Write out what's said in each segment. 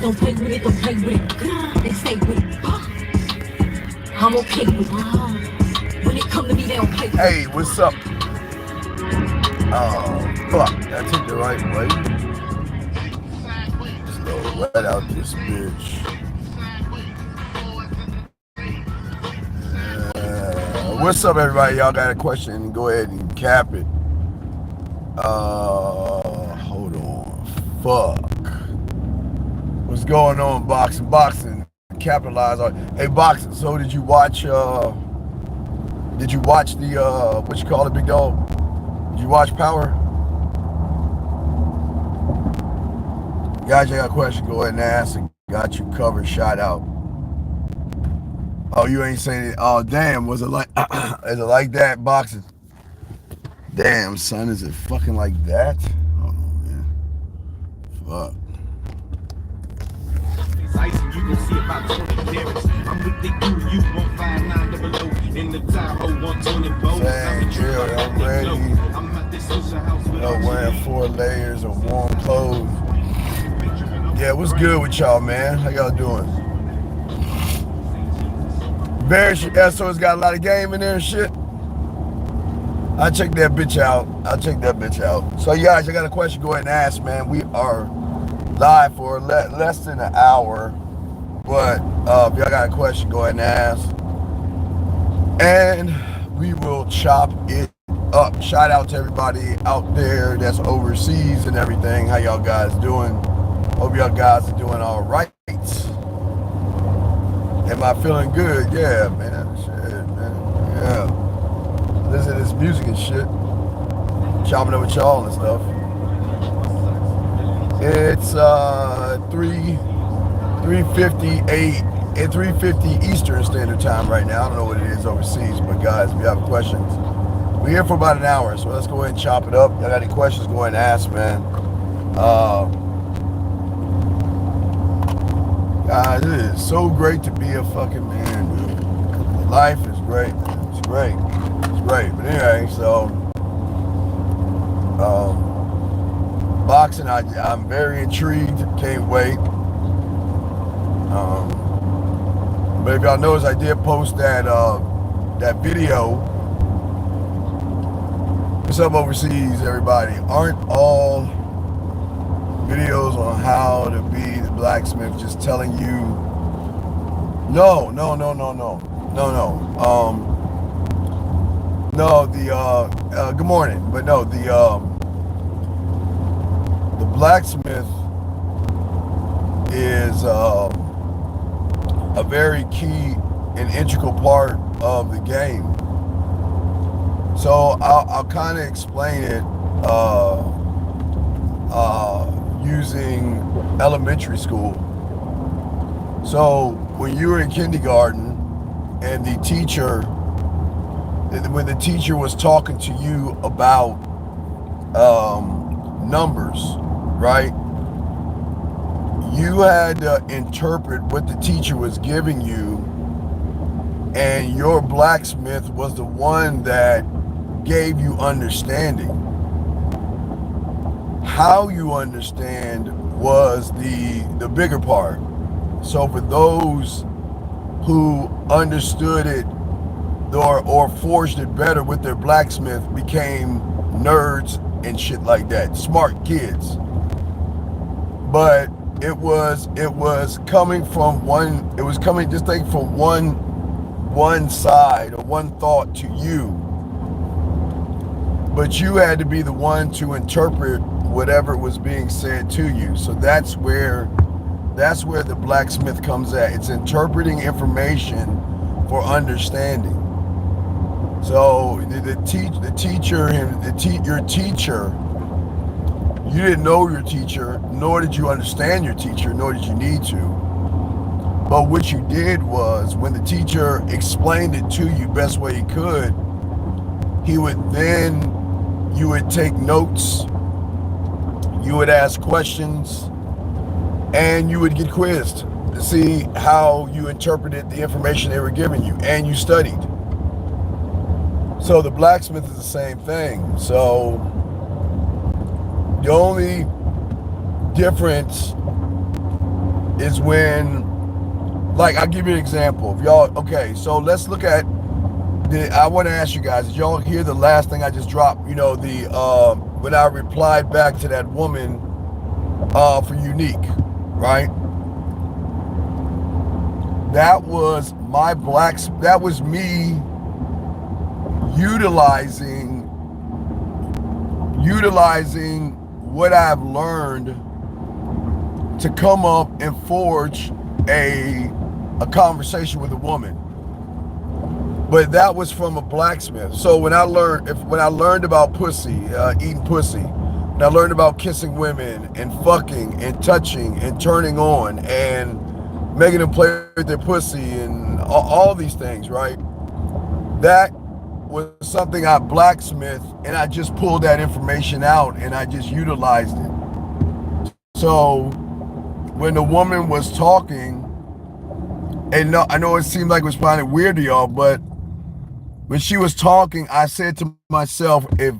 don't play with it, don't play with it. They stay with it. I'm okay with it. When it come to me, they don't play with it. Hey, what's up? Oh, fuck. I took the right way. Just go right out this bitch. What's up, everybody? Y'all got a question? Go ahead and cap it. Hold on. Fuck. What's going on, boxing? Capitalize on. Hey, boxing. So did you watch the what you call it, big dog? Did you watch Power? Guys, you got a question? Go ahead and ask. Got you covered. Shout out. Oh, you ain't saying it. Oh, damn. Was it like? Is it like that, boxing? Damn, son. Is it fucking like that? Hold on, man. Fuck. You can see about 20 carats. I'm with the you won't find 9 below. In the Tahoe 124. Saying, Jill, I'm ready. I'm at this social house with wearing 4 layers of warm clothes. Yeah, what's good with y'all, man? How y'all doing? SO's got a lot of game in there and shit. I'll check that bitch out. So, guys, I got a question. Go ahead and ask, man. We are live for less than an hour, but if y'all got a question, go ahead and ask, and we will chop it up. Shout out to everybody out there that's overseas and everything. How y'all guys doing? Hope y'all guys are doing all right. Am I feeling good? Yeah, man. Shit, man. Yeah. Listen to this music and shit. Chopping up with y'all and stuff. It's 3:58 and 3:50 Eastern Standard Time right now. I don't know what it is overseas, but guys, if you have questions, we're here for about an hour, so let's go ahead and chop it up. Y'all got any questions? Go ahead and ask, man. Guys, it is so great to be a fucking man, dude. Life is great, man. It's great. But anyway, so boxing, I'm very intrigued. Can't wait. But if y'all notice, I did post that video. What's up overseas, everybody? Aren't all videos on how to be the blacksmith just telling you? No. Good morning. But no, the blacksmith is a very key and integral part of the game. So I'll kind of explain it using elementary school. So when you were in kindergarten and when the teacher was talking to you about numbers, right? You had to interpret what the teacher was giving you, and your blacksmith was the one that gave you understanding. How you understand was the bigger part. So for those who understood it or forged it better with their blacksmith, became nerds and shit like that, smart kids. But it was coming from one, just think from one side or one thought to you. But you had to be the one to interpret whatever was being said to you. So that's where the blacksmith comes at. It's interpreting information for understanding. So your teacher, you didn't know your teacher, nor did you understand your teacher, nor did you need to. But what you did was, when the teacher explained it to you best way he could, you would take notes, you would ask questions, and you would get quizzed to see how you interpreted the information they were giving you, and you studied. So the blacksmith is the same thing. So the only difference is when, like, I'll give you an example. If y'all, okay, so let's look at I want to ask you guys, did y'all hear the last thing I just dropped? You know, when I replied back to that woman for Unique, right? That was that was me utilizing what I've learned to come up and forge a conversation with a woman. But that was from a blacksmith. So when I learned about pussy, eating pussy, when I learned about kissing women and fucking and touching and turning on and making them play with their pussy and all these things, right? That was something I blacksmith, and I just pulled that information out and I just utilized it. So when the woman was talking, and I know it seemed like it was probably weird to y'all, but when she was talking, I said to myself, if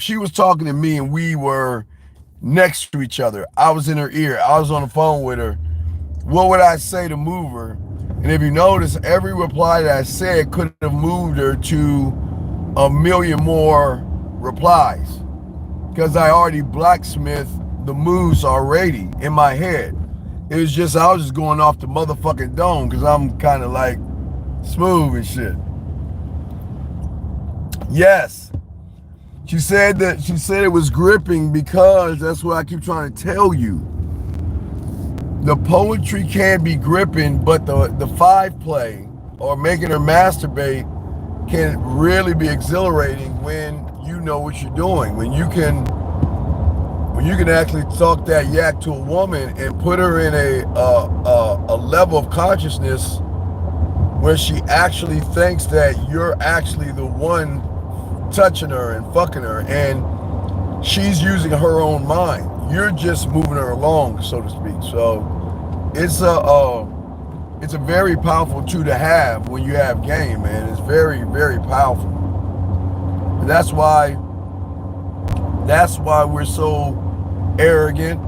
she was talking to me and we were next to each other, I was in her ear, I was on the phone with her, what would I say to move her? And if you notice, every reply that I said could have moved her to a million more replies, because I already blacksmithed the moves already in my head. It was just, I was just going off the motherfucking dome, because I'm kind of like smooth and shit. Yes. She said it was gripping because that's what I keep trying to tell you. The poetry can be gripping, but the five play or making her masturbate can really be exhilarating when you know what you're doing. When you can actually talk that yak to a woman and put her in a level of consciousness where she actually thinks that you're actually the one touching her and fucking her, and she's using her own mind. You're just moving her along, so to speak. So it's a very powerful tool to have when you have game, man. It's very, very powerful. And that's why we're so arrogant,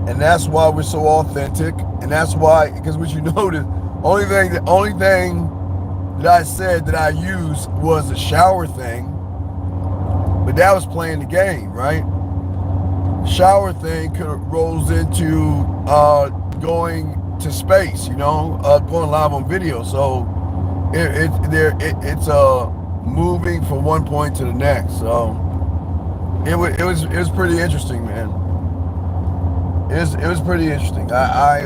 and that's why we're so authentic, and that's why, because what you notice, the only thing that I said that I used was the shower thing, but that was playing the game, right? Shower thing rolls into going to space, going live on video. So it's moving from one point to the next. So it was pretty interesting, man. It was pretty interesting. I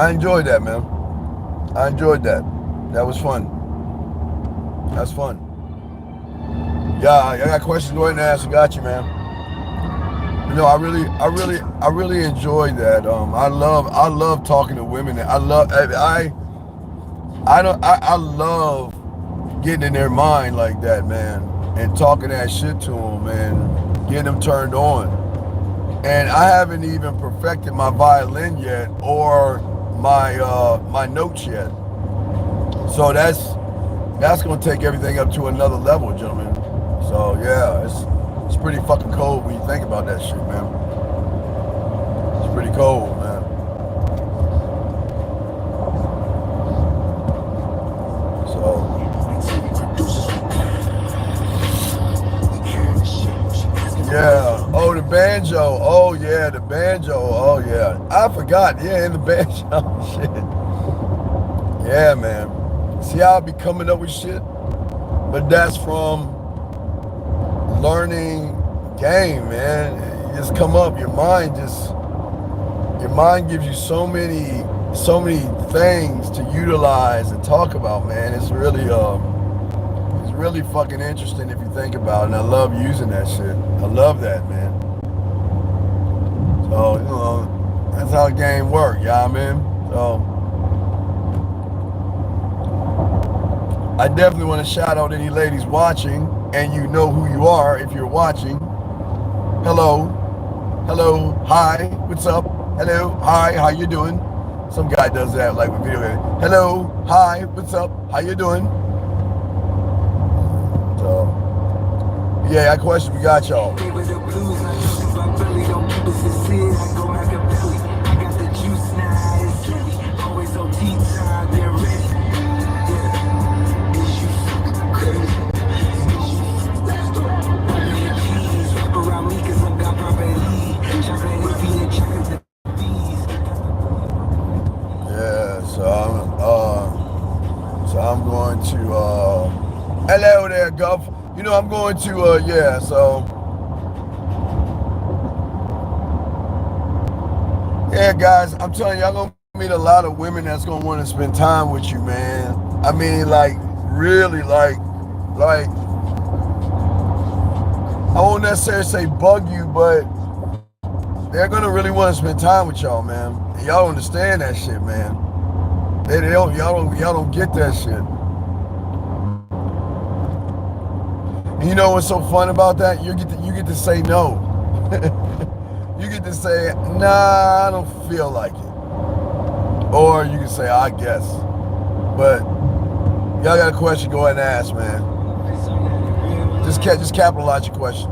enjoyed that, man. I enjoyed that. That was fun. That's fun. Yeah, I got questions. Go ahead and ask. I got you, man. I really enjoyed that. I love talking to women. I love getting in their mind like that, man, and talking that shit to them and getting them turned on. And I haven't even perfected my violin yet or my notes yet. So that's gonna take everything up to another level, gentlemen. So yeah, it's pretty fucking cold when you think about that shit, man. It's pretty cold, man. So yeah. Oh, the banjo. Oh yeah, the banjo. Oh yeah. I forgot. Yeah, in the banjo. Shit. Yeah, man. See how I be coming up with shit? But that's from learning game, man. You just come up, your mind gives you so many things to utilize and talk about, man. It's really fucking interesting if you think about it, and I love using that shit. I love that, man. So, that's how the game works, you know what I mean? So I definitely want to shout out any ladies watching, and you know who you are if you're watching. Hello, hi, what's up? Hello, hi, how you doing? Some guy does that like with video game. Hello, hi, what's up? How you doing? So, yeah, I question we got y'all. Gulf. You know, I'm going to, yeah, so. Yeah, guys, I'm telling you, y'all gonna meet a lot of women that's gonna want to spend time with you, man. I mean, like, really, like, I won't necessarily say bug you, but they're gonna really want to spend time with y'all, man. And y'all don't understand that shit, man. Y'all don't get that shit. And you know what's so fun about that? You get to say no. You get to say, nah, I don't feel like it. Or you can say, I guess. But y'all got a question, go ahead and ask, man. Just capitalize your question.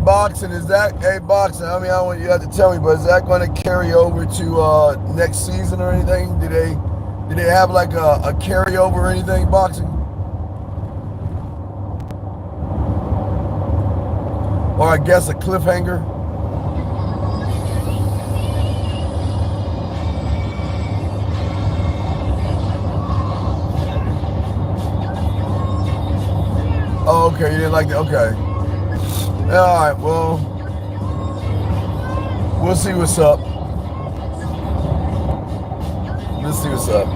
Boxing, boxing, I mean, I don't want you to have to tell me, but is that going to carry over to next season or anything? Do they have like a carryover or anything, boxing? Or I guess a cliffhanger? Oh, okay, you didn't like that, okay. All right, well, we'll see what's up. Let's see what's up.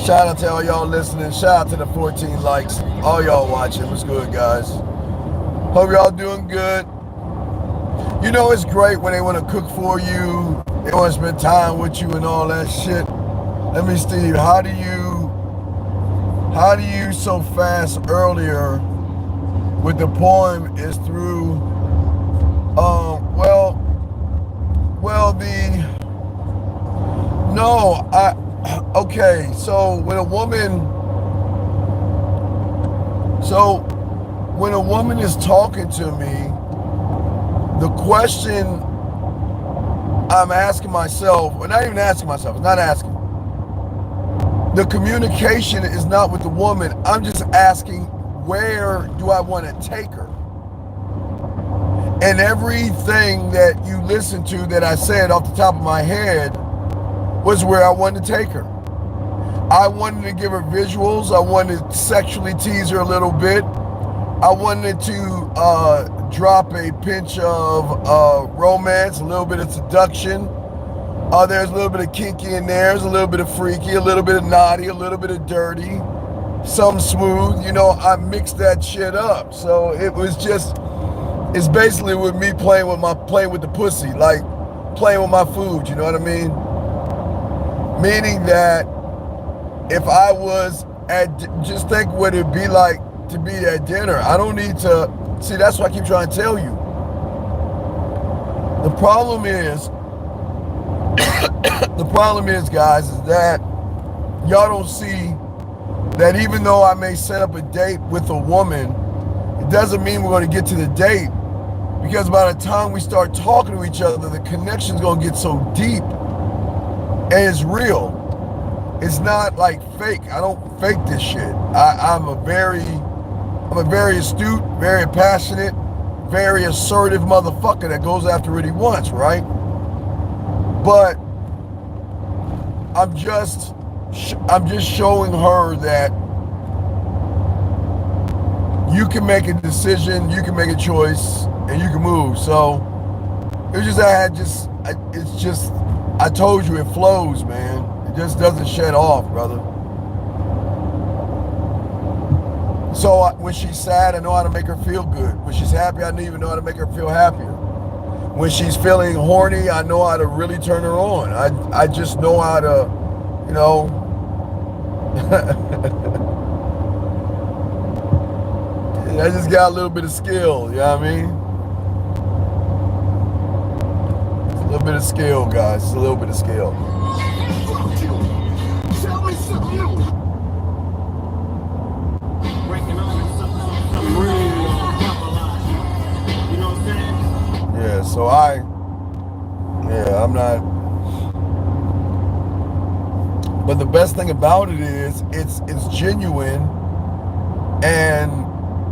Shout out to all y'all listening. Shout out to the 14 likes. All y'all watching. What's good, guys? Hope y'all doing good. You know, it's great when they want to cook for you. They want to spend time with you and all that shit. Let me, Steve, how do you so fast earlier with the poem is through, okay, so when a woman is talking to me, the question I'm asking myself, or not even asking myself, it's not asking, the communication is not with the woman, I'm just asking, where do I want to take her? And everything that you listened to that I said off the top of my head was where I wanted to take her. I wanted to give her visuals. I wanted to sexually tease her a little bit. I wanted to drop a pinch of romance, a little bit of seduction. There's a little bit of kinky in there. There's a little bit of freaky, a little bit of naughty, a little bit of dirty. Some smooth, you know, I mixed that shit up. So it's basically with me playing with the pussy, like playing with my food, you know what I mean? Meaning that if I was just think what it'd be like to be at dinner. I don't need to, see, that's what I keep trying to tell you. The problem is, guys, is that y'all don't see that even though I may set up a date with a woman, it doesn't mean we're going to get to the date, because by the time we start talking to each other, the connection's going to get so deep, and it's real. It's not like fake. I don't fake this shit. I'm a very astute, very passionate, very assertive motherfucker that goes after what he wants, right? But I'm just showing her that you can make a decision, you can make a choice, and you can move. So it's just I told you it flows, man. It just doesn't shed off, brother. So when she's sad, I know how to make her feel good. When she's happy, I even know how to make her feel happier. When she's feeling horny, I know how to really turn her on. I just know how to, you know, I just got a little bit of skill, you know what I mean? It's a little bit of skill, guys. It's a little bit of skill. Tell me something new. Breaking on something real, you know what I'm saying? Yeah, so I'm not. But the best thing about it is it's genuine, and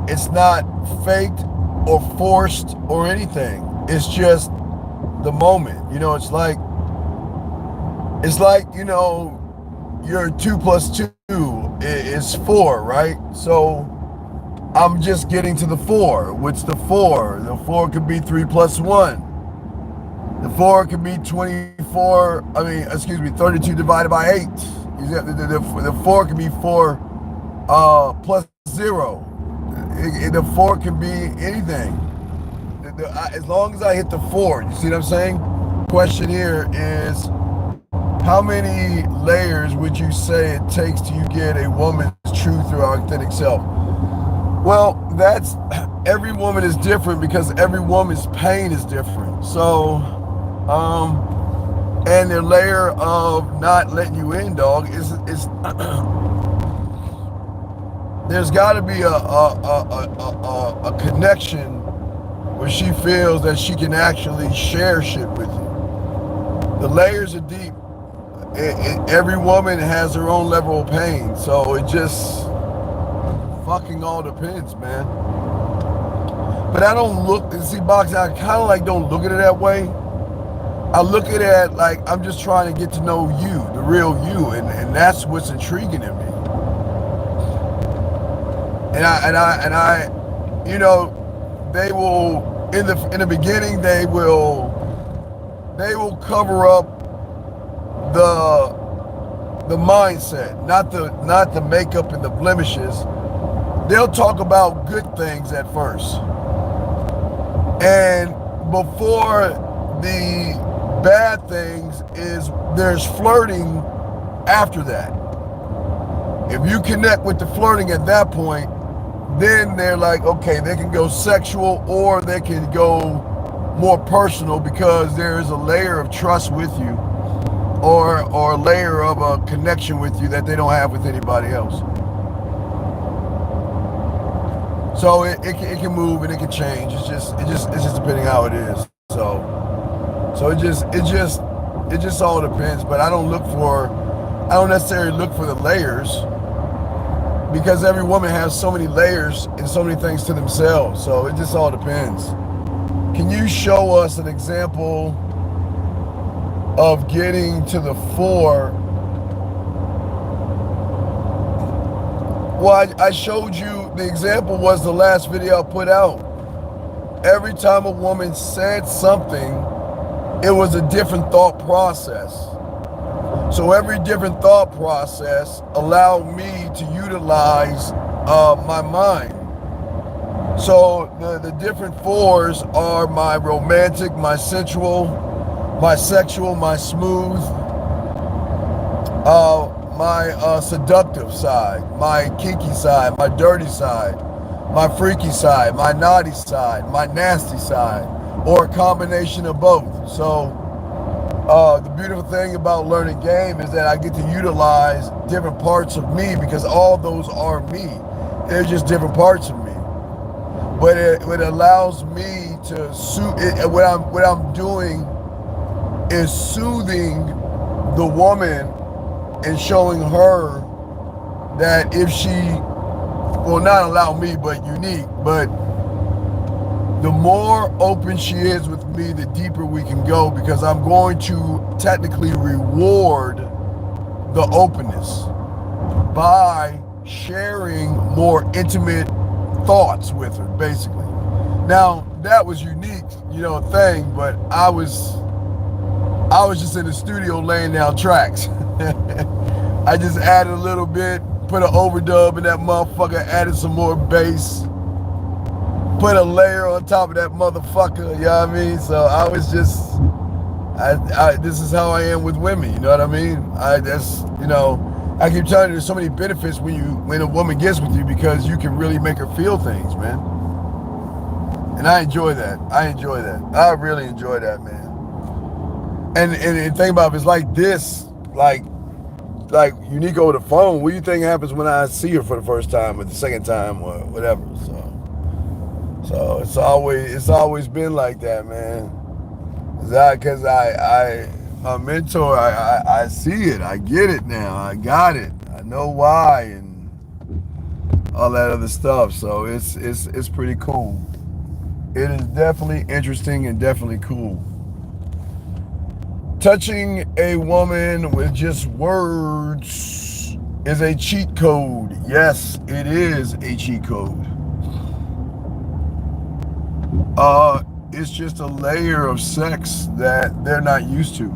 it's not faked or forced or anything. It's just the moment. You know, it's like, you know, your 2 + 2 is 4, right? So I'm just getting to the 4. What's the 4? The 4 could be 3 + 1. The 4 could be 32 divided by 8. The 4 can be 4 plus 0. The 4 can be anything. As long as I hit the 4, you see what I'm saying? Question here is, how many layers would you say it takes to you get a woman's truth or authentic self? Well, every woman is different because every woman's pain is different. So, and their layer of not letting you in, dog, is there's got to be a connection where she feels that she can actually share shit with you. The layers are deep. Every woman has her own level of pain, so it just fucking all depends, man. But I don't boxing, I kind of like don't look at it that way. I look at it like I'm just trying to get to know you, the real you, and that's what's intriguing in me. And I, you know, they will in the beginning they will cover up the mindset, not the makeup and the blemishes. They'll talk about good things at first, and before the bad things there's flirting after that. If you connect with the flirting at that point, then they're like, okay, they can go sexual or they can go more personal because there is a layer of trust with you or a layer of a connection with you that they don't have with anybody else. So it can move and it can change. It's just depending how it is. So it just all depends. But I don't necessarily look for the layers, because every woman has so many layers and so many things to themselves. So it just all depends. Can you show us an example of getting to the 4? Well, I showed you, the example was the last video I put out. Every time a woman said something, it was a different thought process. So every different thought process allowed me to utilize my mind. So the different 4s are my romantic, my sensual, my sexual, my smooth, my seductive side, my kinky side, my dirty side, my freaky side, my naughty side, my nasty side, or a combination of both. So the beautiful thing about learning game is that I get to utilize different parts of me, because all those are me. They're just different parts of me. But it allows me to what I'm doing is soothing the woman and showing her that if she will not allow me, but unique, but the more open she is with me, the deeper we can go, because I'm going to technically reward the openness by sharing more intimate thoughts with her, basically. Now, that was unique, thing, but I was just in the studio laying down tracks. I just added a little bit, put an overdub in that motherfucker, added some more bass, put a layer on top of that motherfucker, you know what I mean? So I was this is how I am with women, you know what I mean? I keep telling you, there's so many benefits when a woman gets with you because you can really make her feel things, man. And I enjoy that. I really enjoy that, man. And think about it, it's like this, like unique over the phone. What do you think happens when I see her for the first time or the second time or whatever? So it's always been like that, man. Because my mentor, I see it, I get it now, I got it, I know why, and all that other stuff. So it's pretty cool. It is definitely interesting and definitely cool. Touching a woman with just words is a cheat code. Yes, it is a cheat code. It's just a layer of sex that they're not used to.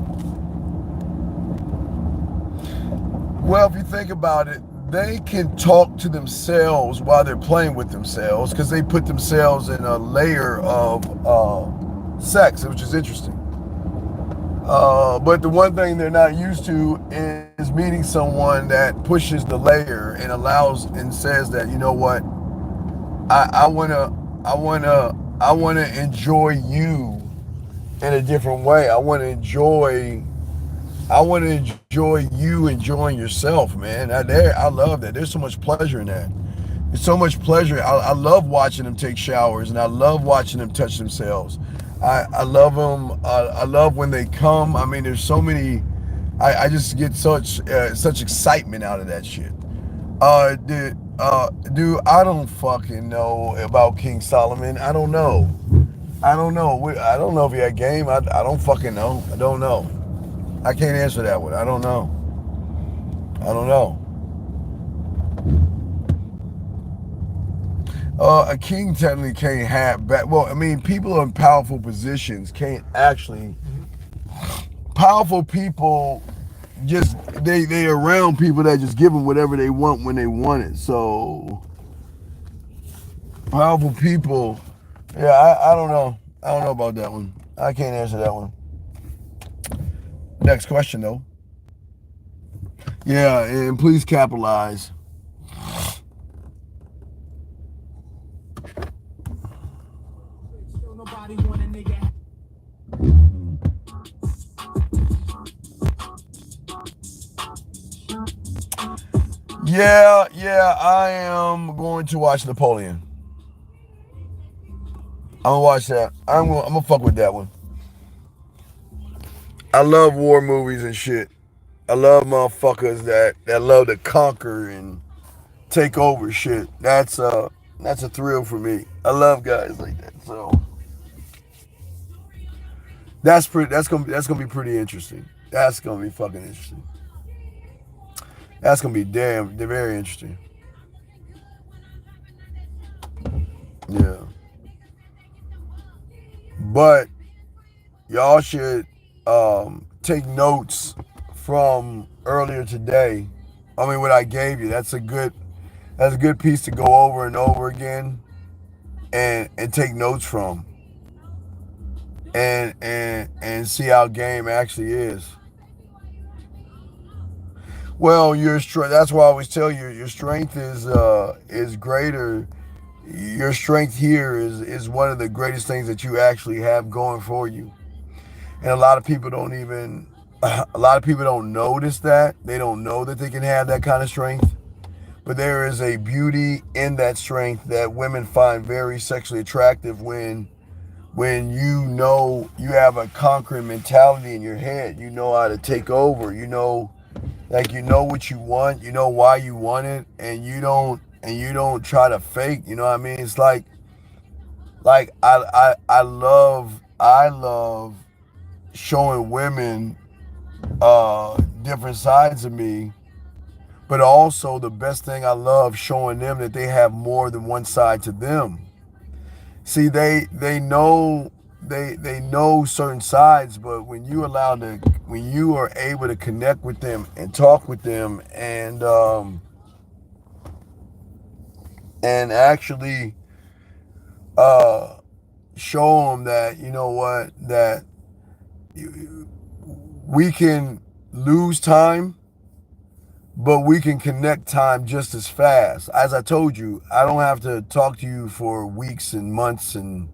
Well, if you think about it, they can talk to themselves while they're playing with themselves because they put themselves in a layer of sex, which is interesting. But the one thing they're not used to is meeting someone that pushes the layer and allows and says that, you know what, I wanna enjoy you in a different way. I wanna enjoy you enjoying yourself, man. I love that. There's so much pleasure in that. There's so much pleasure. I love watching them take showers, and I love watching them touch themselves. I love them. I love when they come. I mean, there's so many. I just get such excitement out of that shit. Dude, I don't fucking know about King Solomon. I don't know. I don't know. I don't know if he had game. I don't fucking know. I don't know. I can't answer that one. I don't know. A king technically can't have back. Well, I mean, people in powerful positions can't actually. Powerful people just they around people that just give them whatever they want when they want it. So powerful people, yeah, I don't know. I don't know about that one. I can't answer that one. Next question though. Yeah, and please capitalize. Yeah, I am going to watch Napoleon. I'm gonna watch that. I'm gonna fuck with that one. I love war movies and shit. I love motherfuckers that love to conquer and take over shit. That's a thrill for me. I love guys like that. So that's gonna be pretty interesting. That's gonna be fucking interesting. That's gonna be they're very interesting. Yeah. But y'all should take notes from earlier today. I mean, what I gave you. That's a good piece to go over and over again, and take notes from, and see how game actually is. Well, your strength. That's why I always tell you your strength is greater. Your strength here is one of the greatest things that you actually have going for you. And a lot of people don't notice that. They don't know that they can have that kind of strength. But there is a beauty in that strength that women find very sexually attractive when you know you have a conquering mentality in your head. You know how to take over. You know what you want. You know why you want it, and you don't try to fake. You know what I mean? It's like I love showing women different sides of me, but also the best thing I love showing them that they have more than one side to them. See, they know certain sides, but when you are able to connect with them and talk with them and actually show them that, you know what, that we can lose time, but we can connect time just as fast. As I told you, I don't have to talk to you for weeks and months and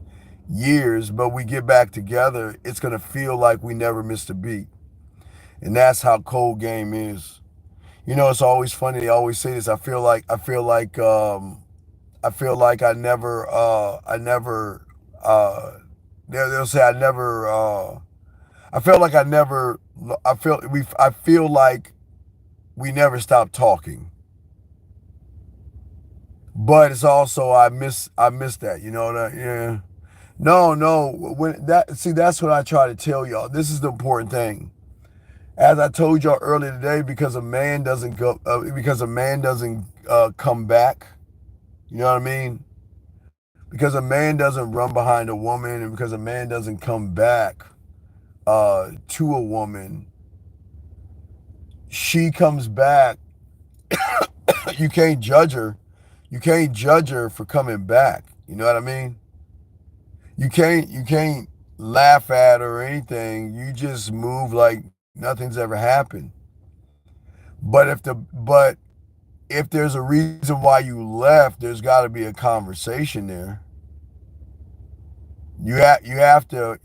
years, but we get back together, it's going to feel like we never missed a beat. And that's how cold game is. It's always funny. They always say this. Uh, they'll say I feel like I feel like we never stopped talking. But it's also I miss that. Yeah. No. That's what I try to tell y'all. This is the important thing. As I told y'all earlier today, because a man doesn't come back. You know what I mean? Because a man doesn't run behind a woman, and because a man doesn't come back to a woman, she comes back. You can't judge her. You can't judge her for coming back. You know what I mean? You can't laugh at her or anything. You just move like nothing's ever happened. But if there's a reason why you left, there's got to be a conversation there. You have to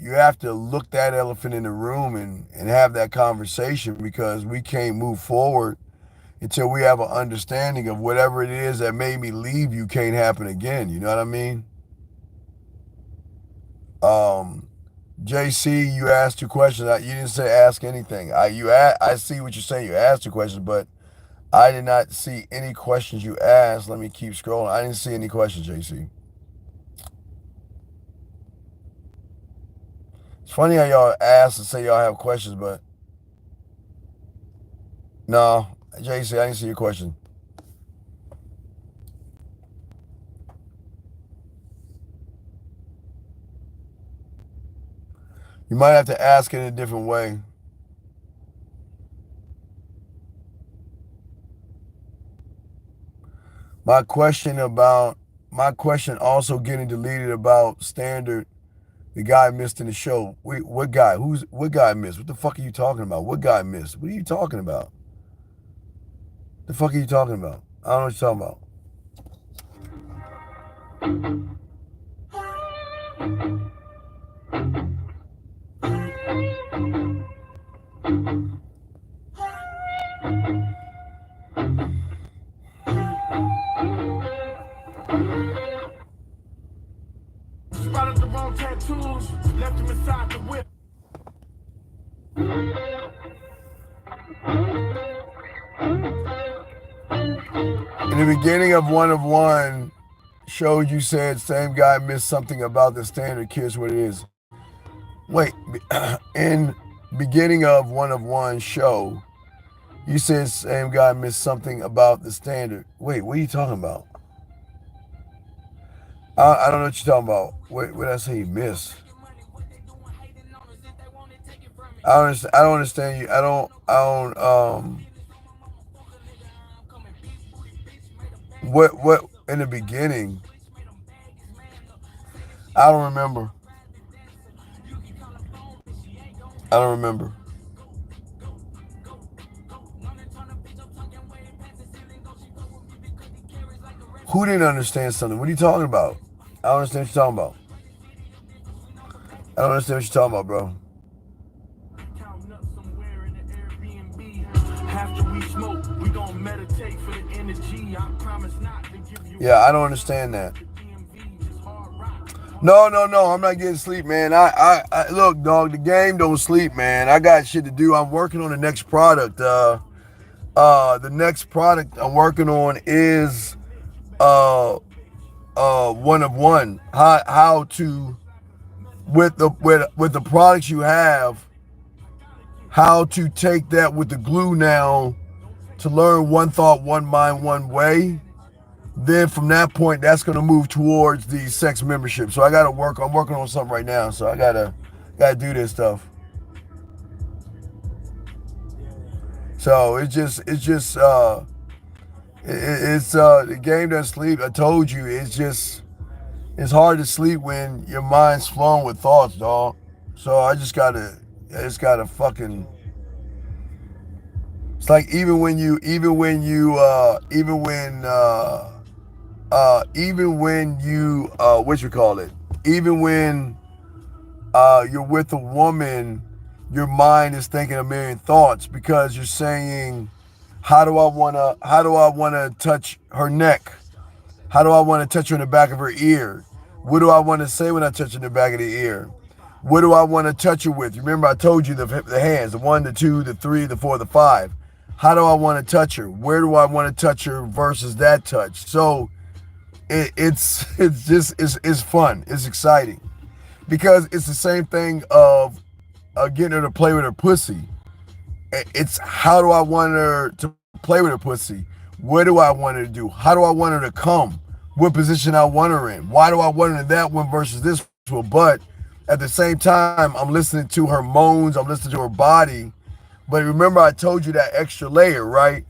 look that elephant in the room and have that conversation, because we can't move forward until we have an understanding of whatever it is that made me leave you can't happen again. You know what I mean? JC, you asked 2 questions. You didn't say ask anything. I see what you're saying. You asked 2 questions, but I did not see any questions you asked. Let me keep scrolling. I didn't see any questions, JC. It's funny how y'all ask and say y'all have questions, but no, JC, I didn't see your question. You might have to ask it in a different way. My question also getting deleted about standard. The guy missed in the show. Wait, what guy? What guy missed? What the fuck are you talking about? What guy missed? What are you talking about? The fuck are you talking about? I don't know what you're talking about. Spotted the wrong tattoos, left him inside the whip. In the beginning of one showed, you said same guy missed something about the standard. Kids, what it is. Wait, in beginning of one show, you said same guy missed something about the standard. Wait, what are you talking about? I don't know what you're talking about. What did I say you missed? I don't understand you. I don't what in the beginning? I don't remember. I don't remember. Who didn't understand something? What are you talking about? I don't understand what you're talking about. I don't understand what you're talking about, bro. Yeah, I don't understand that. No, I'm not getting sleep, man. I look, dog, the game don't sleep, man. I got shit to do. I'm working on the next product. The next product I'm working on is one of one. How to with the products you have, how to take that with the glue now to learn one thought, one mind, one way. Then from that point, that's going to move towards the sex membership. So I'm working on something right now. So I gotta do this stuff. So it's the game doesn't sleep. I told you, it's hard to sleep when your mind's flowing with thoughts, dog. So I just gotta fucking It's like even when what you call it, even when you're with a woman, your mind is thinking a million thoughts because you're saying, how do I wanna touch her neck? How do I want to touch her in the back of her ear? What do I want to say when I touch her in the back of the ear? What do I want to touch her with? Remember I told you the hands, the 1, the 2, the 3, the 4, the 5. How do I want to touch her? Where do I want to touch her versus that touch? So it's fun. It's exciting because it's the same thing of getting her to play with her pussy. It's how do I want her to play with her pussy? What do I want her to do? How do I want her to come? What position I want her in? Why do I want her in that one versus this one? But at the same time, I'm listening to her moans. I'm listening to her body. But remember, I told you that extra layer, right?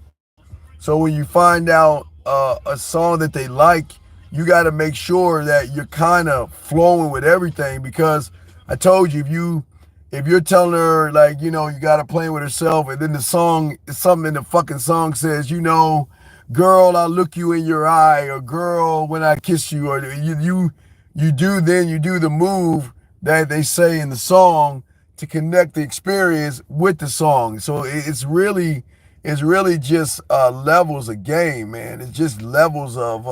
So when you find out a song that they like, you got to make sure that you're kind of flowing with everything because I told you if you're telling her like you got to play with herself and then the song something in the fucking song says girl I'll look you in your eye or girl when I kiss you or you do the move that they say in the song to connect the experience with the song. So it's really just levels of game, man. It's just levels of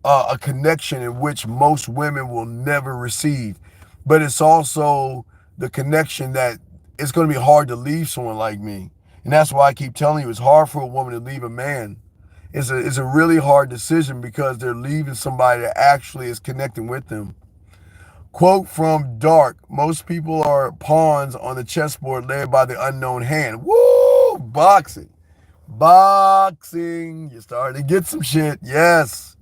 a connection in which most women will never receive. But it's also the connection that it's going to be hard to leave someone like me. And that's why I keep telling you it's hard for a woman to leave a man. It's a really hard decision because they're leaving somebody that actually is connecting with them. Quote from Dark, most people are pawns on the chessboard led by the unknown hand. Woo! Boxing. Boxing. You're starting to get some shit. Yes.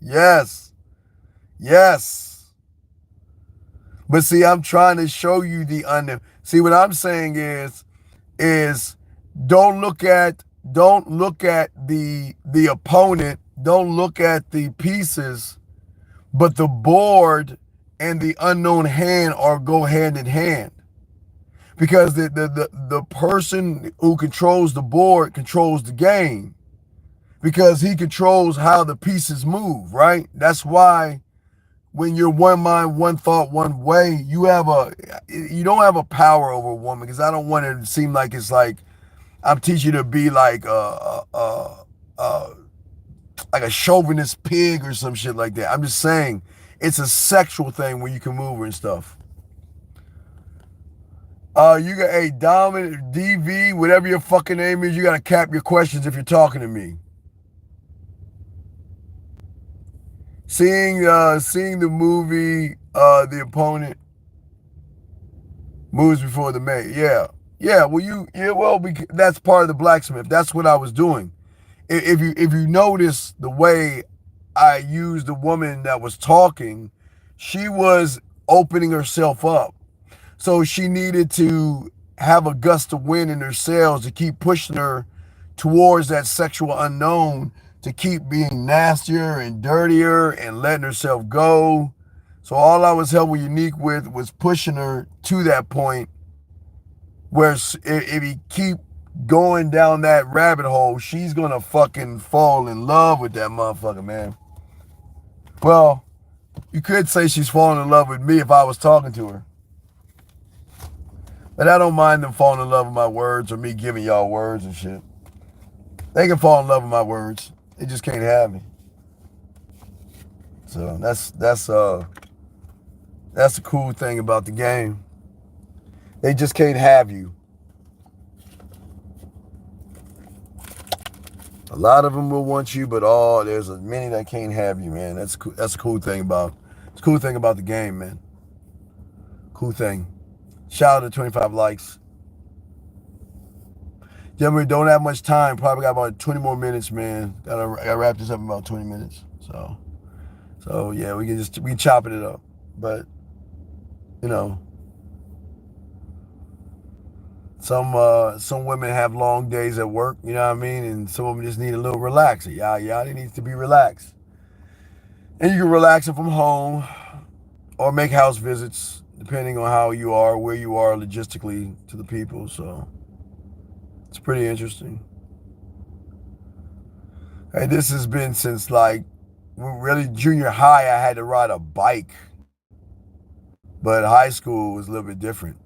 But see, I'm trying to show you the unknown. See, what I'm saying is don't look at the opponent, don't look at the pieces, but the board and the unknown hand go hand in hand. Because the person who controls the board controls the game. Because he controls how the pieces move, right? That's why when you're one mind, one thought, one way, you don't have a power over a woman because I don't want it to seem like it's like I'm teaching you to be like a chauvinist pig or some shit like that. I'm just saying it's a sexual thing where you can move her and stuff. You got a dominant DV, whatever your fucking name is, you got to cap your questions if you're talking to me. Seeing the movie, The Opponent, moves before the mate. Yeah. Well, that's part of the blacksmith. That's what I was doing. If you notice the way I used the woman that was talking, she was opening herself up. So she needed to have a gust of wind in her sails to keep pushing her towards that sexual unknown, to keep being nastier and dirtier and letting herself go. So all I was helping Unique with was pushing her to that point where if you keep going down that rabbit hole, she's gonna fucking fall in love with that motherfucker, man. Well, you could say she's falling in love with me if I was talking to her. But I don't mind them falling in love with my words or me giving y'all words and shit. They can fall in love with my words. They just can't have me. So that's the cool thing about the game. They just can't have you. A lot of them will want you, but there's many that can't have you, man. That's cool. That's a cool thing about the game, man. Cool thing. Shout out to 25 likes. Gentlemen, don't have much time. Probably got about 20 more minutes, man. Gotta wrap this up in about 20 minutes. So yeah, we can chop it up. But some women have long days at work, you know what I mean? And some of them just need a little relaxing. They need to be relaxed. And you can relax it from home or make house visits, depending on how you are, where you are logistically to the people. So It's pretty interesting. Hey, this has been since like really junior high. I had to ride a bike, but high school was a little bit different.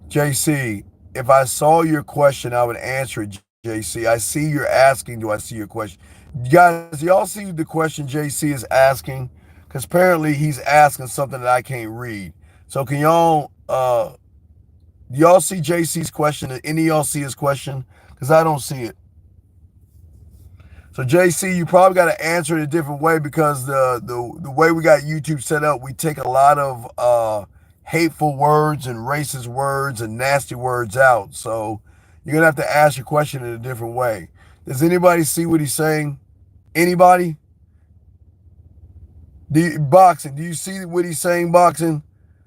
JC, if I saw your question, I would answer it. JC, I see you're asking. Do I see your question? Guys, y'all see the question JC is asking? Because apparently he's asking something that I can't read. So can y'all see JC's question? Any of y'all see his question? Because I don't see it. So JC, you probably got to answer it a different way because the way we got YouTube set up, we take a lot of hateful words and racist words and nasty words out. So you're gonna have to ask your question in a different way. Does anybody see what he's saying? Anybody? Boxing, do you see what he's saying, boxing?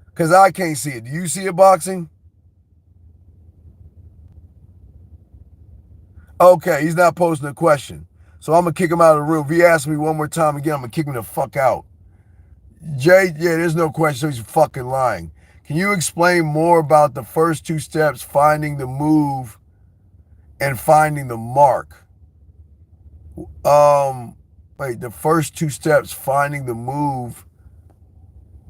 Because I can't see it. Do you see it, boxing? Okay, he's not posting a question. So I'm going to kick him out of the room. If he asks me one more time again, I'm going to kick him the fuck out. Jay, yeah, there's no question. So he's fucking lying. Can you explain more about the first two steps, finding the move and finding the mark? Wait, the first two steps, finding the move.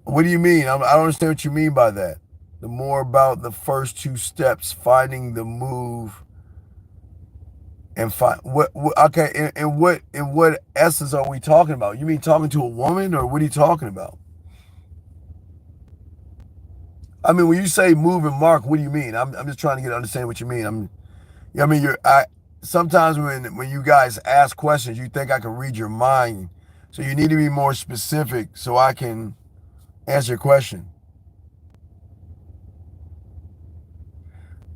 What do you mean? I don't understand what you mean by that. The more about the first two steps, finding the move and find what okay, and what essence are we talking about? You mean talking to a woman, or what are you talking about? I mean, when you say move and mark, what do you mean? I'm just trying to get to understand what you mean. Sometimes when you guys ask questions, you think I can read your mind. So you need to be more specific so I can answer your question.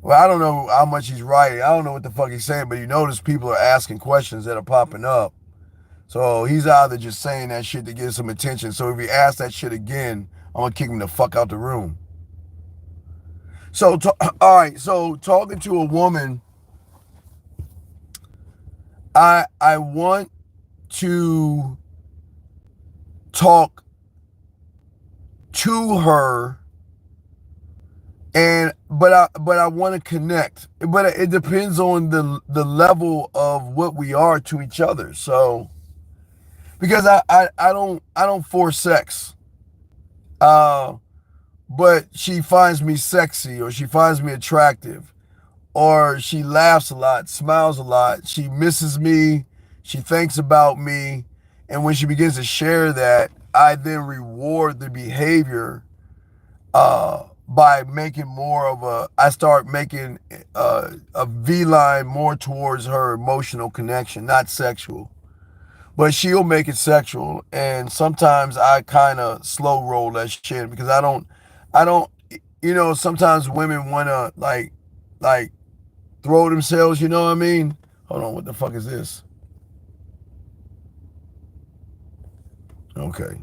Well, I don't know how much he's writing. I don't know what the fuck he's saying, but you notice people are asking questions that are popping up. So he's either just saying that shit to get some attention. So if he asks that shit again, I'm gonna kick him the fuck out the room. So, all right. So talking to a woman, I want to talk to her, but I want to connect. But it depends on the level of what we are to each other. So because I don't force sex. But she finds me sexy, or she finds me attractive, or she laughs a lot, smiles a lot, she misses me, she thinks about me, and when she begins to share that, I then reward the behavior by making more of I start making a V line more towards her emotional connection, not sexual. But she'll make it sexual, and sometimes I kind of slow roll that shit because I don't, sometimes women want to like throw themselves, you know what I mean? Hold on, what the fuck is this? Okay.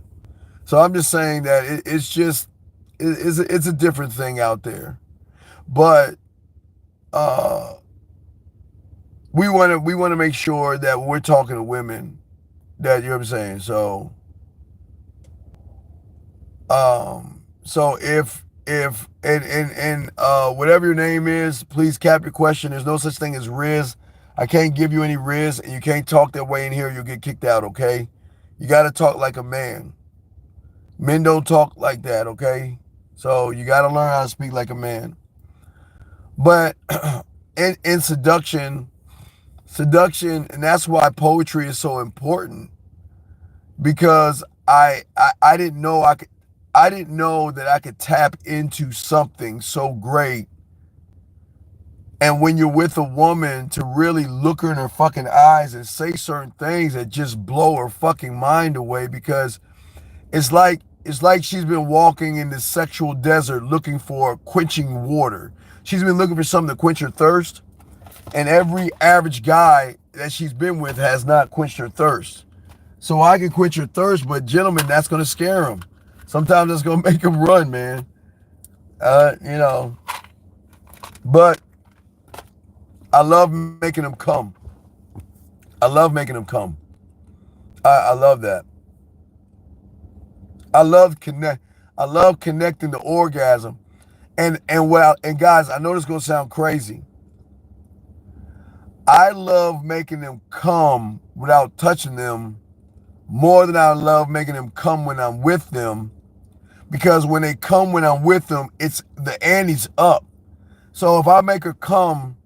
So I'm just saying that it's a different thing out there. But we want to make sure that when we're talking to women, that, you know what I'm saying? So if whatever your name is, please cap your question. There's no such thing as Riz. I can't give you any Riz, and you can't talk that way in here. You'll get kicked out, okay? You got to talk like a man. Men don't talk like that, okay? So you got to learn how to speak like a man. But in seduction, and that's why poetry is so important, because I didn't know that I could tap into something so great. And when you're with a woman, to really look her in her fucking eyes and say certain things that just blow her fucking mind away, because it's like she's been walking in the sexual desert looking for quenching water. She's been looking for something to quench her thirst, and every average guy that she's been with has not quenched her thirst. So I can quench her thirst, but gentlemen, that's gonna scare them. Sometimes that's gonna make them run, man. But I love making them come. I love making them come. I love that. I love connecting the orgasm. And guys, I know this is gonna sound crazy. I love making them come without touching them more than I love making them come when I'm with them, because when they come when I'm with them, it's the ante's up. So if I make her come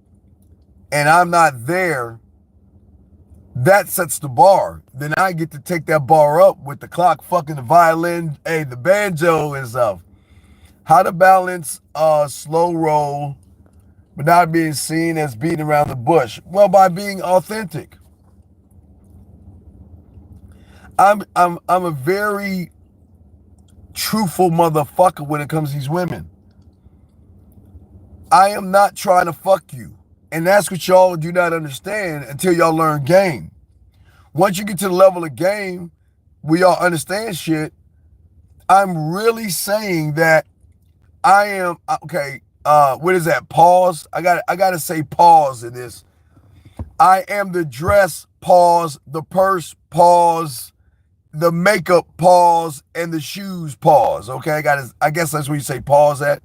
and I'm not there, that sets the bar. Then I get to take that bar up with the clock, fucking the violin, hey, the banjo and stuff. How to balance a slow roll but not being seen as beating around the bush? Well, by being authentic. I'm a very truthful motherfucker when it comes to these women. I am not trying to fuck you. And that's what y'all do not understand until y'all learn game. Once you get to the level of game where y'all understand shit, I'm really saying that I am, okay, what is that? Pause. I gotta say pause in this. I am the dress, pause, the purse, pause, the makeup, pause, and the shoes, pause. Okay, I guess that's where you say pause at.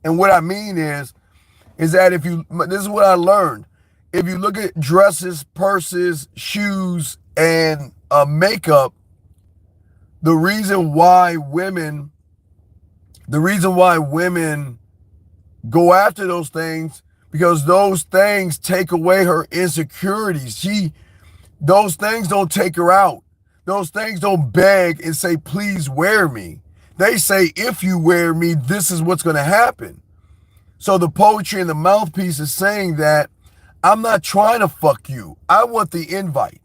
And what I mean is that this is what I learned. If you look at dresses, purses, shoes, and makeup, the reason why women go after those things, because those things take away her insecurities. Those things don't take her out. Those things don't beg and say, please wear me. They say, if you wear me, this is what's going to happen. So the poetry and the mouthpiece is saying that I'm not trying to fuck you. I want the invite.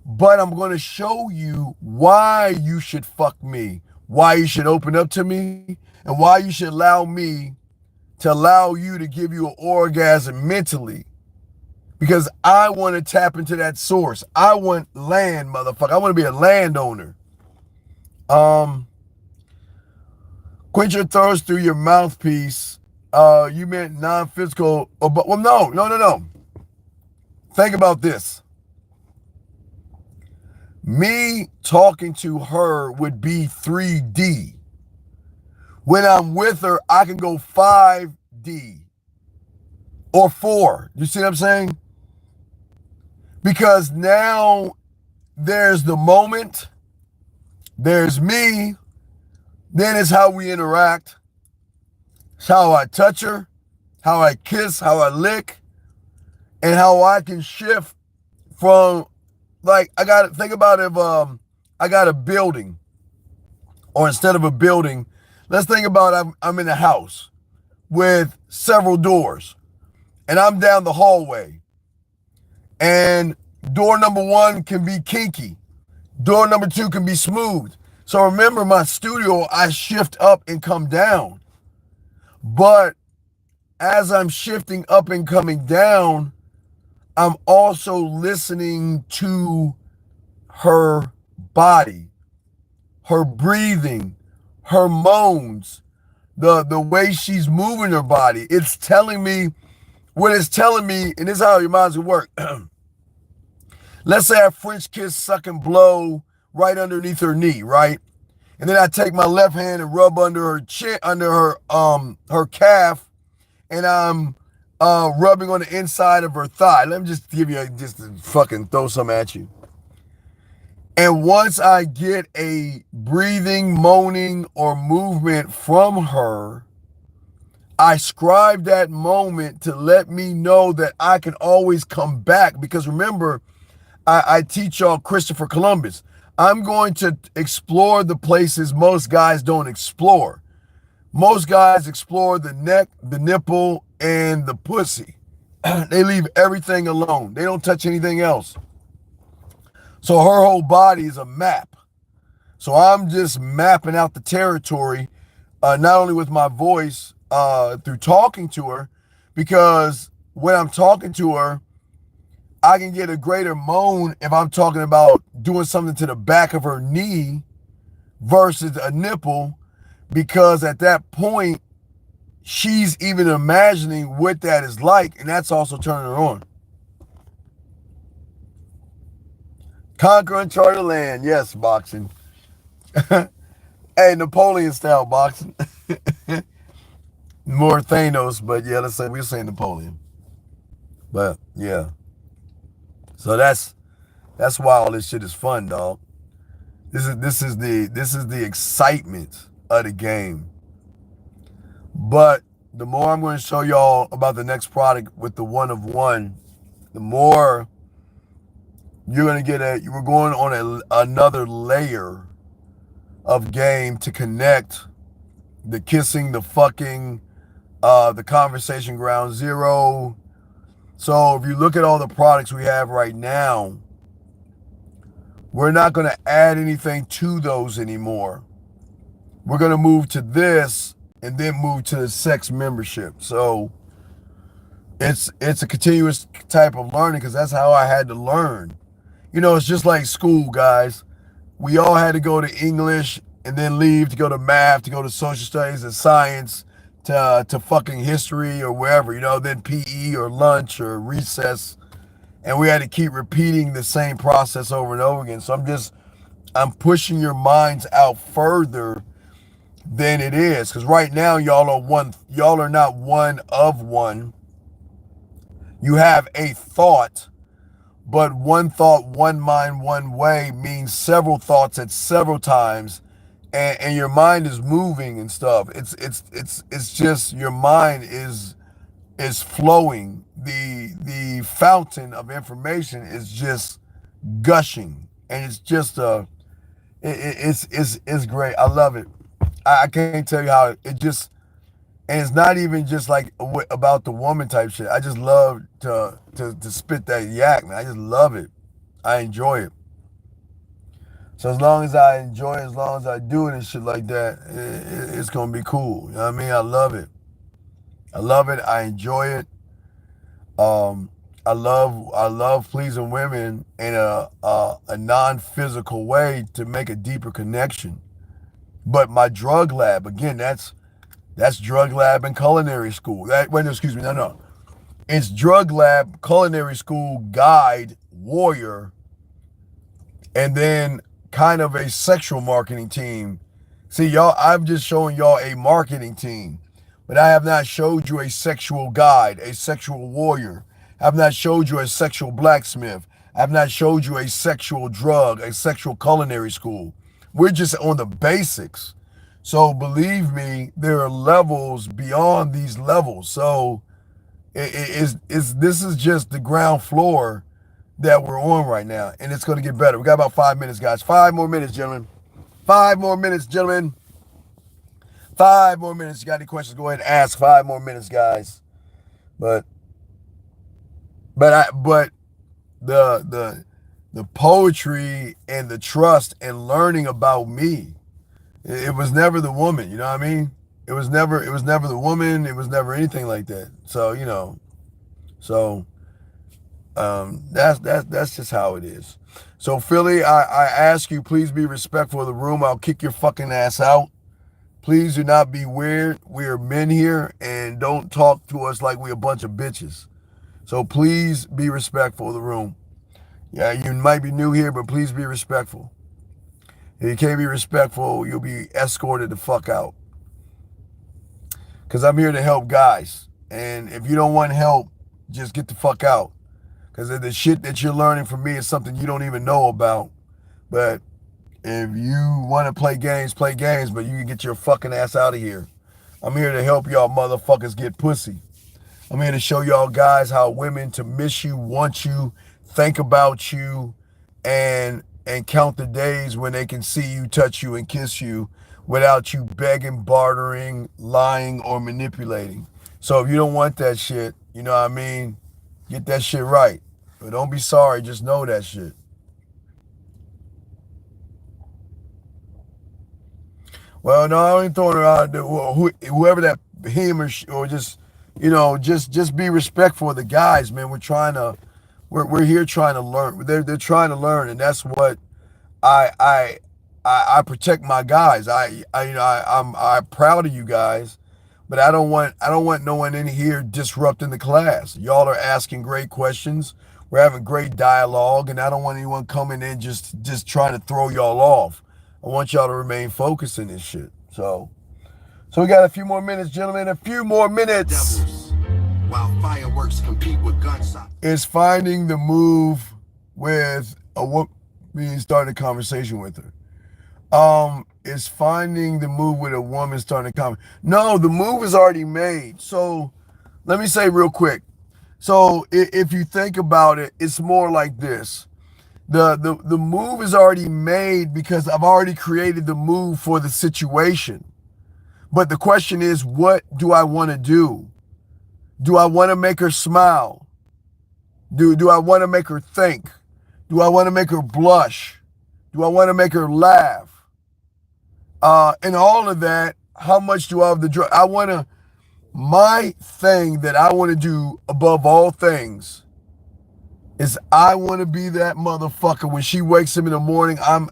But I'm going to show you why you should fuck me, why you should open up to me, and why you should allow me to allow you to give you an orgasm mentally. Because I want to tap into that source. I want land, motherfucker. I want to be a landowner. Quench your thirst through your mouthpiece. You meant non-physical. Well, no. Think about this. Me talking to her would be 3D. When I'm with her, I can go 5D or 4. You see what I'm saying? Because now there's the moment, there's me, then it's how we interact. It's how I touch her, how I kiss, how I lick, and how I can shift from, like, I got to think about if I got a building, or instead of a building, let's think about I'm in a house with several doors, and I'm down the hallway, and door number 1 can be kinky, door number 2 can be smooth. So remember, my studio, I shift up and come down. But as I'm shifting up and coming down, I'm also listening to her body, her breathing, her moans, the way she's moving her body. It's telling me what it's telling me, and this is how your minds will work. Let's say I French kiss, suck and blow right underneath her knee, right? And then I take my left hand and rub under her chin, under her calf, and I'm rubbing on the inside of her thigh. Let me just give you just to fucking throw some at you. And once I get a breathing, moaning, or movement from her, I scribe that moment to let me know that I can always come back. Because remember, I teach y'all Christopher Columbus. I'm going to explore the places most guys don't explore. Most guys explore the neck, the nipple, and the pussy. They leave everything alone. They don't touch anything else. So her whole body is a map. So I'm just mapping out the territory, not only with my voice, through talking to her, because when I'm talking to her, I can get a greater moan if I'm talking about doing something to the back of her knee versus a nipple, because at that point, she's even imagining what that is like, and that's also turning her on. Conquer uncharted land. Yes, boxing. Hey, Napoleon style boxing. More Thanos, but yeah, we'll say Napoleon. But yeah. So that's why all this shit is fun, dog. This is the excitement of the game. But the more I'm going to show y'all about the next product with the one of one, the more you're going to get we're going on another layer of game to connect the kissing, the fucking, the conversation ground zero. So if you look at all the products we have right now, we're not going to add anything to those anymore. We're going to move to this and then move to the sex membership. So it's a continuous type of learning, because that's how I had to learn. You know, it's just like school, guys. We all had to go to English and then leave to go to math, to go to social studies and science, to fucking history or wherever, you know, then PE or lunch or recess. And we had to keep repeating the same process over and over again. So I'm pushing your minds out further than it is. Because right now, y'all are not one of one. You have a thought, but one thought, one mind, one way means several thoughts at several times, and your mind is moving and stuff. It's just your mind is flowing. The fountain of information is just gushing, and it's just it's great. I love it. I can't tell you how it just. And it's not even just like about the woman type shit. I just love to spit that yak, man. I just love it. I enjoy it. So as long as I enjoy it, as long as I do it and shit like that, it's gonna be cool. You know what I mean? I love it. I love it. I enjoy it. I love pleasing women in a non-physical way to make a deeper connection. But my drug lab, again, that's drug lab and culinary school. No. It's drug lab, culinary school, guide, warrior, and then kind of a sexual marketing team. See, y'all, I'm just showing y'all a marketing team, but I have not showed you a sexual guide, a sexual warrior. I have not showed you a sexual blacksmith. I have not showed you a sexual drug, a sexual culinary school. We're just on the basics. So believe me, there are levels beyond these levels. So this is just the ground floor that we're on right now, and it's going to get better. We got about 5 minutes, guys. 5 more minutes, gentlemen. 5 more minutes, gentlemen. 5 more minutes. You got any questions? Go ahead and ask. 5 more minutes, guys. But the poetry and the trust and learning about me. It was never the woman, you know what I mean? It was never the woman. It was never anything like that. So, you know, that's just how it is. So Philly, I ask you, please be respectful of the room. I'll kick your fucking ass out. Please do not be weird. We are men here, and don't talk to us like we a bunch of bitches. So please be respectful of the room. Yeah, you might be new here, but please be respectful. If you can't be respectful, you'll be escorted the fuck out. Because I'm here to help guys. And if you don't want help, just get the fuck out. Because the shit that you're learning from me is something you don't even know about. But if you want to play games, but you can get your fucking ass out of here. I'm here to help y'all motherfuckers get pussy. I'm here to show y'all guys how women to miss you, want you, think about you, and count the days when they can see you, touch you, and kiss you without you begging, bartering, lying, or manipulating. So if you don't want that shit, you know what I mean, get that shit right. But don't be sorry, just know that shit. Well, no, I ain't throwing her out there. Whoever that him or just, you know, just be respectful of the guys, man. We're here trying to learn. They're trying to learn, and that's what I protect my guys. I'm proud of you guys, but I don't want no one in here disrupting the class. Y'all are asking great questions. We're having great dialogue, and I don't want anyone coming in just trying to throw y'all off. I want y'all to remain focused in this shit. So we got a few more minutes, gentlemen. A few more minutes. Devils, while fireworks compete with gunshots. It's finding the move with a woman, starting a conversation with her. Is finding the move with a woman starting a conversation. No, the move is already made. So let me say real quick. So if you think about it, it's more like this. The move is already made because I've already created the move for the situation. But the question is, what do I want to do? Do I want to make her smile? Do I want to make her think? Do I want to make her blush? Do I want to make her laugh? And all of that, how much do I have the drug? My thing that I want to do above all things is I want to be that motherfucker when she wakes up in the morning. I'm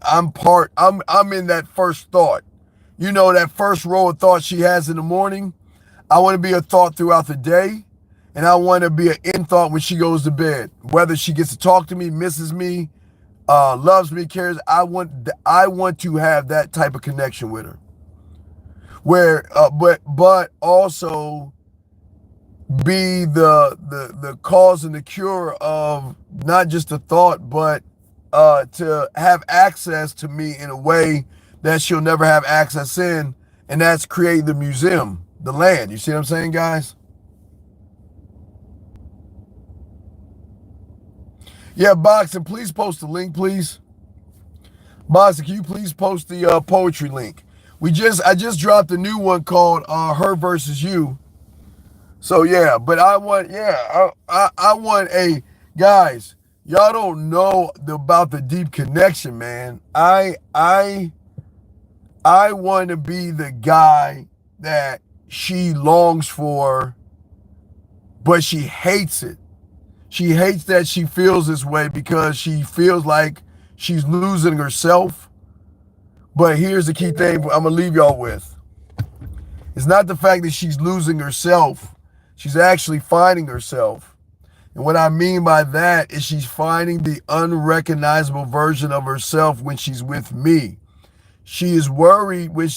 in that first thought. You know, that first row of thoughts she has in the morning. I want to be a thought throughout the day. And I want to be an in thought when she goes to bed. Whether she gets to talk to me, misses me, loves me, cares. I want to have that type of connection with her. Where, but also be the cause and the cure of not just a thought, but to have access to me in a way that she'll never have access in, and that's create the museum, the land. You see what I'm saying, guys? Yeah, Boxing, please post the link, please. Boxing, can you please post the poetry link? I just dropped a new one called Her Versus You. So yeah, but I want guys, y'all don't know about the deep connection, man. I want to be the guy that she longs for, but she hates it. She hates that she feels this way because she feels like she's losing herself. But here's the key thing I'm going to leave y'all with. It's not the fact that she's losing herself. She's actually finding herself. And what I mean by that is she's finding the unrecognizable version of herself when she's with me. She is worried when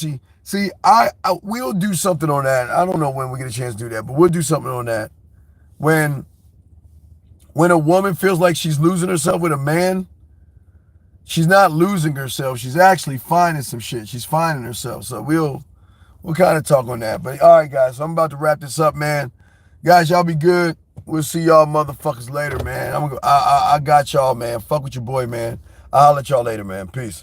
we'll do something on that. I don't know when we get a chance to do that, but we'll do something on that. When a woman feels like she's losing herself with a man, she's not losing herself. She's actually finding some shit. She's finding herself. So we'll kind of talk on that. But all right, guys, so I'm about to wrap this up, man. Guys, y'all be good. We'll see y'all motherfuckers later, man. I got y'all, man. Fuck with your boy, man. I'll holler at y'all later, man. Peace.